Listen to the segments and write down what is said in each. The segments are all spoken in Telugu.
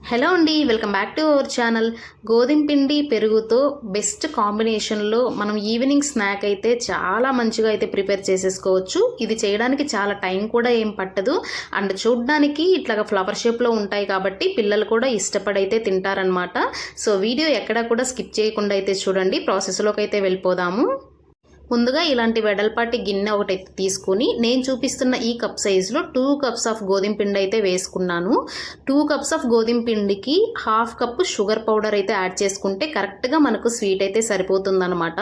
హలో అండి, welcome back to our channel. గోధుమ పిండి పెరుగుతో బెస్ట్ కాంబినేషన్లో మనం ఈవినింగ్ స్నాక్ అయితే చాలా మంచిగా అయితే ప్రిపేర్ చేసేసుకోవచ్చు. ఇది చేయడానికి చాలా టైం కూడా ఏం పట్టదు అండ్ చూడడానికి ఇట్లాగా ఫ్లవర్ షేప్లో ఉంటాయి కాబట్టి పిల్లలు కూడా ఇష్టపడైతే తింటారనమాట. సో వీడియో ఎక్కడా కూడా స్కిప్ చేయకుండా అయితే చూడండి. ప్రాసెస్లోకి అయితే వెళ్ళిపోదాము. ముందుగా ఇలాంటి వెడల్పాటి గిన్నె ఒకటి తీసుకుని నేను చూపిస్తున్న ఈ కప్ సైజులో 2 కప్స్ ఆఫ్ గోధుమ పిండి అయితే వేసుకున్నాను. 2 కప్స్ ఆఫ్ గోధుమ పిండికి హాఫ్ కప్ షుగర్ పౌడర్ అయితే యాడ్ చేసుకుంటే కరెక్ట్గా మనకు స్వీట్ అయితే సరిపోతుందన్నమాట.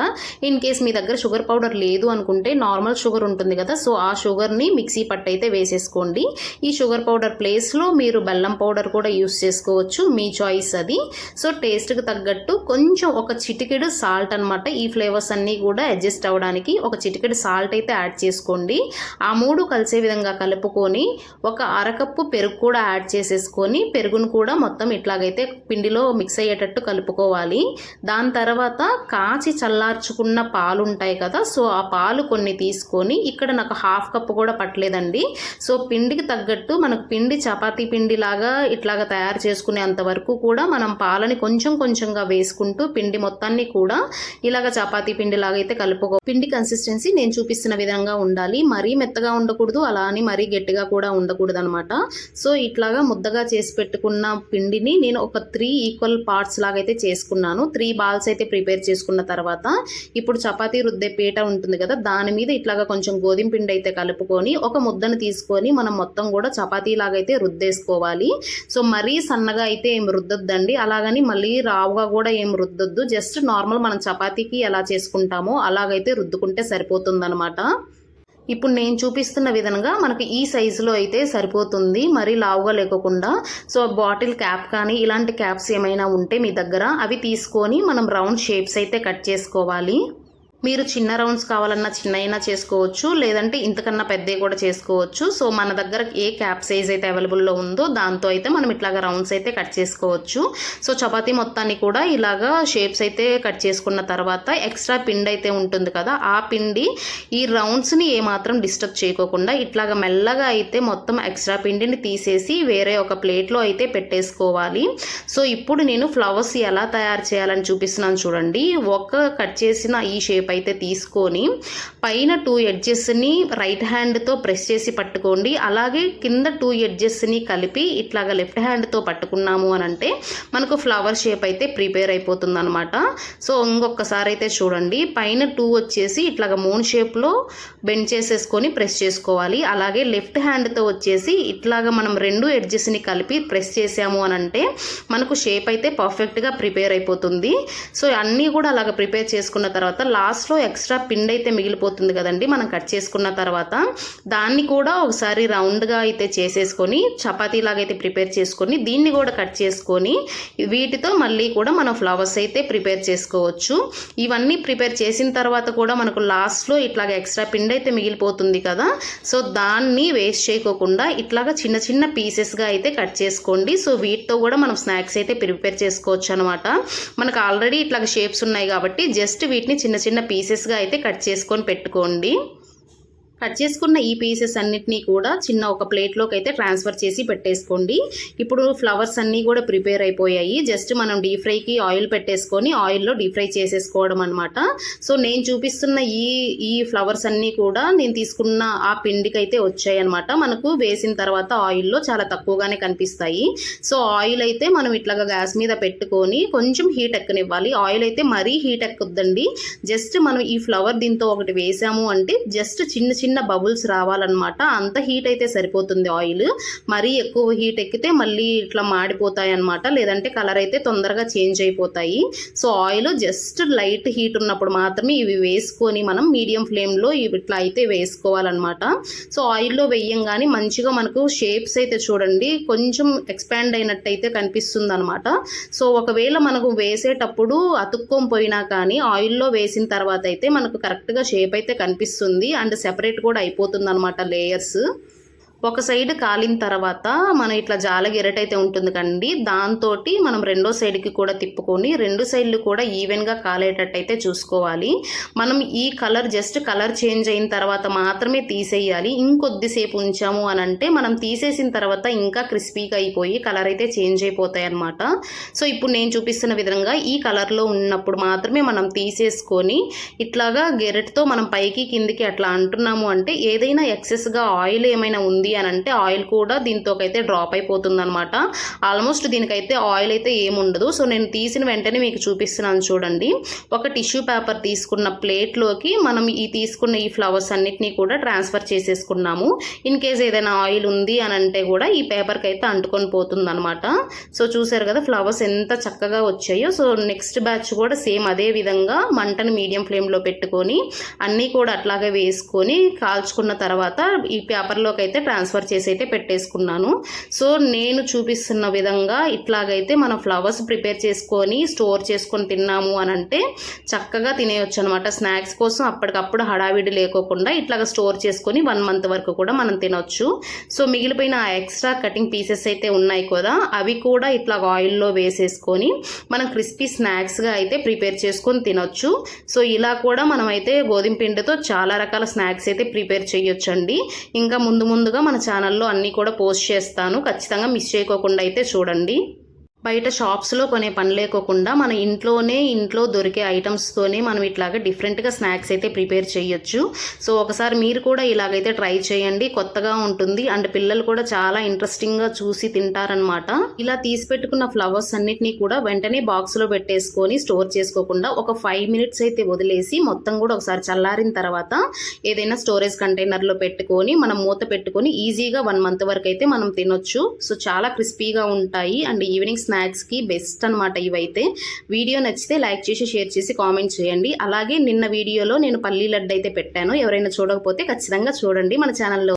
ఇన్ కేస్ మీ దగ్గర షుగర్ పౌడర్ లేదు అనుకుంటే నార్మల్ షుగర్ ఉంటుంది కదా, సో ఆ షుగర్ని మిక్సీ పట్టు అయితే వేసేసుకోండి. ఈ షుగర్ పౌడర్ ప్లేస్లో మీరు బెల్లం పౌడర్ కూడా యూస్ చేసుకోవచ్చు, మీ చాయిస్ అది. సో టేస్ట్కి తగ్గట్టు కొంచెం ఒక చిటికెడు సాల్ట్ అనమాట. ఈ ఫ్లేవర్స్ అన్నీ కూడా అడ్జస్ట్ అవడానికి ఒక చిటికెడు సాల్ట్ అయితే యాడ్ చేసుకోండి. ఆ మూడు కలిసే విధంగా కలుపుకొని ఒక అరకప్పు పెరుగు కూడా యాడ్ చేసేసుకొని పెరుగును కూడా మొత్తం ఇట్లాగైతే పిండిలో మిక్స్ అయ్యేటట్టు కలుపుకోవాలి. దాని తర్వాత కాచి చల్లార్చుకున్న పాలు ఉంటాయి కదా, సో ఆ పాలు కొన్ని తీసుకొని, ఇక్కడ నాకు హాఫ్ కప్పు కూడా పట్టలేదండి. సో పిండికి తగ్గట్టు మనకు పిండి చపాతీ పిండి లాగా ఇట్లాగా తయారు చేసుకునేంత వరకు కూడా మనం పాలని కొంచెం కొంచెంగా వేసుకుంటూ పిండి మొత్తాన్ని కూడా ఇలాగ చపాతీ పిండి లాగా అయితే కలుపుకో. పిండి కన్సిస్టెన్సీ నేను చూపిస్తున్న విధంగా ఉండాలి. మరీ మెత్తగా ఉండకూడదు, అలా అని మరీ గట్టిగా కూడా ఉండకూడదు అనమాట. సో ఇట్లాగా ముద్దగా చేసి పెట్టుకున్న పిండిని నేను ఒక 3 ఈక్వల్ పార్ట్స్ లాగైతే చేసుకున్నాను. 3 బాల్స్ అయితే ప్రిపేర్ చేసుకున్న తర్వాత ఇప్పుడు చపాతీ రుద్దే పీట ఉంటుంది కదా, దాని మీద ఇట్లాగా కొంచెం గోధుమ పిండి అయితే కలుపుకొని ఒక ముద్దను తీసుకొని మనం మొత్తం కూడా చపాతీ లాగైతే రుద్దేసుకోవాలి. సో మరీ సన్నగా అయితే ఏం రుద్దొద్దండి, అలాగని మళ్ళీ రావుగా కూడా ఏం రుద్దొద్దు. జస్ట్ నార్మల్ మనం చపాతీకి ఎలా చేసుకుంటామో అలాగైతే రుద్దుకుంటే సరిపోతుందన్నమాట. ఇప్పుడు నేను చూపిస్తున్న విధంగా మనకి ఈ సైజులో అయితే సరిపోతుంది, మరీ లావుగా లేకోకుండా. సో బాటిల్ క్యాప్ కానీ ఇలాంటి క్యాప్స్ ఏమైనా ఉంటే మీ దగ్గర అవి తీసుకొని మనం రౌండ్ షేప్స్ అయితే కట్ చేసుకోవాలి. మీరు చిన్న రౌండ్స్ కావాలన్నా చిన్నైనా చేసుకోవచ్చు, లేదంటే ఇంతకన్నా పెద్దవి కూడా చేసుకోవచ్చు. సో మన దగ్గర ఏ క్యాప్ సైజ్ అయితే అవైలబుల్లో ఉందో దాంతో అయితే మనం ఇట్లాగా రౌండ్స్ అయితే కట్ చేసుకోవచ్చు. సో చపాతీ మొత్తాన్ని కూడా ఇలాగా షేప్స్ అయితే కట్ చేసుకున్న తర్వాత ఎక్స్ట్రా పిండి అయితే ఉంటుంది కదా, ఆ పిండి ఈ రౌండ్స్ని ఏమాత్రం డిస్టర్బ్ చేయకోకుండా ఇట్లాగా మెల్లగా అయితే మొత్తం ఎక్స్ట్రా పిండిని తీసేసి వేరే ఒక ప్లేట్లో అయితే పెట్టేసుకోవాలి. సో ఇప్పుడు నేను ఫ్లవర్స్ ఎలా తయారు చేయాలని చూపిస్తున్నాను చూడండి. ఒక కట్ చేసిన ఈ షేప్ అయితే తీసుకొని పైన 2 ఎడ్జెస్ని రైట్ హ్యాండ్తో ప్రెస్ చేసి పట్టుకోండి. అలాగే కింద 2 ఎడ్జెస్ని కలిపి ఇట్లాగా లెఫ్ట్ హ్యాండ్తో పట్టుకున్నాము అని అంటే మనకు ఫ్లవర్ షేప్ అయితే ప్రిపేర్ అయిపోతుంది అనమాట. సో ఇంకొకసారి అయితే చూడండి, పైన 2 వచ్చేసి ఇట్లాగా మూన్ షేప్లో బెండ్ చేసేసుకొని ప్రెస్ చేసుకోవాలి. అలాగే లెఫ్ట్ హ్యాండ్తో వచ్చేసి ఇట్లాగా మనం 2 ఎడ్జెస్ని కలిపి ప్రెస్ చేసాము అని అంటే మనకు షేప్ అయితే పర్ఫెక్ట్గా ప్రిపేర్ అయిపోతుంది. సో అన్నీ కూడా అలాగ ప్రిపేర్ చేసుకున్న తర్వాత లాస్ట్లో ఎక్స్ట్రా పిండి అయితే మిగిలిపోతుంది కదండి మనం కట్ చేసుకున్న తర్వాత, దాన్ని కూడా ఒకసారి రౌండ్గా అయితే చేసేసుకొని చపాతీ లాగా అయితే ప్రిపేర్ చేసుకొని దీన్ని కూడా కట్ చేసుకొని వీటితో మళ్ళీ కూడా మనం ఫ్లవర్స్ అయితే ప్రిపేర్ చేసుకోవచ్చు. ఇవన్నీ ప్రిపేర్ చేసిన తర్వాత కూడా మనకు లాస్ట్లో ఇట్లాగ ఎక్స్ట్రా పిండి అయితే మిగిలిపోతుంది కదా, సో దాన్ని వేస్ట్ చేయకోకుండా ఇట్లాగా చిన్న చిన్న పీసెస్గా అయితే కట్ చేసుకోండి. సో వీటితో కూడా మనం స్నాక్స్ అయితే ప్రిపేర్ చేసుకోవచ్చు అనమాట. మనకు ఆల్రెడీ ఇట్లాగ షేప్స్ ఉన్నాయి కాబట్టి జస్ట్ వీటిని చిన్న చిన్న పీసెస్గా అయితే కట్ చేసుకొని పెట్టుకోండి. కట్ చేసుకున్న ఈ పీసెస్ అన్నిటినీ కూడా చిన్న ఒక ప్లేట్లోకి అయితే ట్రాన్స్ఫర్ చేసి పెట్టేసుకోండి. ఇప్పుడు ఫ్లవర్స్ అన్నీ కూడా ప్రిపేర్ అయిపోయాయి. జస్ట్ మనం డీప్ ఫ్రైకి ఆయిల్ పెట్టేసుకొని ఆయిల్లో డీప్ ఫ్రై చేసేసుకోవడం అనమాట. సో నేను చూపిస్తున్న ఈ ఫ్లవర్స్ అన్నీ కూడా నేను తీసుకున్న ఆ పిండికి అయితే వచ్చాయి అనమాట. మనకు వేసిన తర్వాత ఆయిల్లో చాలా తక్కువగానే కనిపిస్తాయి. సో ఆయిల్ అయితే మనం ఇట్లాగా గ్యాస్ మీద పెట్టుకొని కొంచెం హీట్ ఎక్కనివ్వాలి. ఆయిల్ అయితే మరీ హీట్ ఎక్కొద్దండి. జస్ట్ మనం ఈ ఫ్లవర్ దీంతో ఒకటి వేసాము అంటే జస్ట్ చిన్న చిన్న బబుల్స్ రావాలన్నమాట, అంత హీట్ అయితే సరిపోతుంది. ఆయిల్ మరీ ఎక్కువ హీట్ ఎక్కితే మళ్ళీ ఇట్లా మాడిపోతాయి అన్నమాట, లేదంటే కలర్ అయితే తొందరగా చేంజ్ అయిపోతాయి. So oil just light heat ఉన్నప్పుడు మాత్రమే ఇవి వేసుకొని మనం మీడియం ఫ్లేమ్లో ఇవి ఇట్లా అయితే వేసుకోవాలన్నమాట. సో ఆయిల్లో వేయంగానే మంచిగా మనకు షేప్స్ అయితే చూడండి కొంచెం ఎక్స్పాండ్ అయినట్టు అయితే కనిపిస్తుంది అనమాట. సో ఒకవేళ మనకు వేసేటప్పుడు అతుక్కొని పోయినా కానీ ఆయిల్లో వేసిన తర్వాత అయితే మనకు కరెక్ట్గా షేప్ అయితే కనిపిస్తుంది అండ్ సెపరేట్ కూడా అయిపోతుంది అనమాట లేయర్స్. ఒక సైడ్ కాలిన తర్వాత మనం ఇట్లా జాల గెరటైతే ఉంటుంది కండి, దాంతో మనం రెండో సైడ్కి కూడా తిప్పుకొని రెండు సైడ్లు కూడా ఈవెన్గా కాలేటట్టయితే చూసుకోవాలి. మనం ఈ కలర్ జస్ట్ కలర్ చేంజ్ అయిన తర్వాత మాత్రమే తీసేయాలి. ఇంకొద్దిసేపు ఉంచాము అని అంటే మనం తీసేసిన తర్వాత ఇంకా క్రిస్పీగా అయిపోయి కలర్ అయితే చేంజ్ అయిపోతాయి అన్నమాట. సో ఇప్పుడు నేను చూపిస్తున్న విధంగా ఈ కలర్లో ఉన్నప్పుడు మాత్రమే మనం తీసేసుకొని ఇట్లాగా గెరెట్తో మనం పైకి కిందికి అట్లా అంటున్నాము అంటే ఏదైనా ఎక్సెస్గా ఆయిల్ ఏమైనా ఉంది అని అంటే ఆయిల్ కూడా దీంతోకైతే డ్రాప్ అయిపోతుంది అనమాట. ఆల్మోస్ట్ దీనికైతే ఆయిల్ అయితే ఏముండదు. సో నేను తీసిన వెంటనే మీకు చూపిస్తున్నాను చూడండి. ఒక టిష్యూ పేపర్ తీసుకున్న ప్లేట్లోకి మనం ఈ తీసుకున్న ఈ ఫ్లవర్స్ అన్నిటినీ కూడా ట్రాన్స్ఫర్ చేసేసుకున్నాము. ఇన్ కేస్ ఏదైనా ఆయిల్ ఉంది అని అంటే కూడా ఈ పేపర్కి అయితే అంటుకొని పోతుంది అనమాట. సో చూసారు కదా ఫ్లవర్స్ ఎంత చక్కగా వచ్చాయో. సో నెక్స్ట్ బ్యాచ్ కూడా సేమ్ అదే విధంగా మంటను మీడియం ఫ్లేమ్లో పెట్టుకొని అన్నీ కూడా అట్లాగే వేసుకొని కాల్చుకున్న తర్వాత ఈ పేపర్లోకి అయితే ట్రాన్స్ఫర్ చేసి అయితే పెట్టేసుకున్నాను. సో నేను చూపిస్తున్న విధంగా ఇట్లాగైతే మనం ఫ్లవర్స్ ప్రిపేర్ చేసుకొని స్టోర్ చేసుకొని తిన్నాము అని అంటే చక్కగా తినేయొచ్చు అనమాట. స్నాక్స్ కోసం అప్పటికప్పుడు హడావిడి లేకోకుండా ఇట్లాగా స్టోర్ చేసుకొని 1 month వరకు కూడా మనం తినొచ్చు. సో మిగిలిపోయిన ఆ ఎక్స్ట్రా కటింగ్ పీసెస్ అయితే ఉన్నాయి కదా, అవి కూడా ఇట్లా ఆయిల్లో వేసేసుకొని మనం క్రిస్పీ స్నాక్స్గా అయితే ప్రిపేర్ చేసుకొని తినొచ్చు. సో ఇలా కూడా మనం అయితే గోధుమ పిండితో చాలా రకాల స్నాక్స్ అయితే ప్రిపేర్ చేయొచ్చండి. ఇంకా ముందుగా మన ఛానల్లో అన్నీ కూడా పోస్ట్ చేస్తాను, ఖచ్చితంగా మిస్ చేయకోకుండా అయితే చూడండి. బయట షాప్స్లో కొనే పని లేకోకుండా మన ఇంట్లో దొరికే ఐటమ్స్తోనే మనం ఇట్లాగా డిఫరెంట్గా స్నాక్స్ అయితే ప్రిపేర్ చేయొచ్చు. సో ఒకసారి మీరు కూడా ఇలాగైతే ట్రై చేయండి, కొత్తగా ఉంటుంది అండ్ పిల్లలు కూడా చాలా ఇంట్రెస్టింగ్గా చూసి తింటారనమాట. ఇలా తీసి పెట్టుకున్న ఫ్లవర్స్ అన్నిటినీ కూడా వెంటనే బాక్స్లో పెట్టేసుకొని స్టోర్ చేసుకోకుండా ఒక 5 minutes అయితే వదిలేసి మొత్తం కూడా ఒకసారి చల్లారిన తర్వాత ఏదైనా స్టోరేజ్ కంటైనర్లో పెట్టుకొని మనం మూత పెట్టుకొని ఈజీగా 1 month వరకు అయితే మనం తినొచ్చు. సో చాలా క్రిస్పీగా ఉంటాయి అండ్ ఈవినింగ్ స్నాక్స్కి బెస్ట్ అనమాట ఇవైతే. వీడియో నచ్చితే లైక్ చేసి షేర్ చేసి కామెంట్ చేయండి. అలాగే నిన్న వీడియోలో నేను పల్లీ లడ్డు అయితే పెట్టాను, ఎవరైనా చూడకపోతే ఖచ్చితంగా చూడండి మన ఛానల్లో.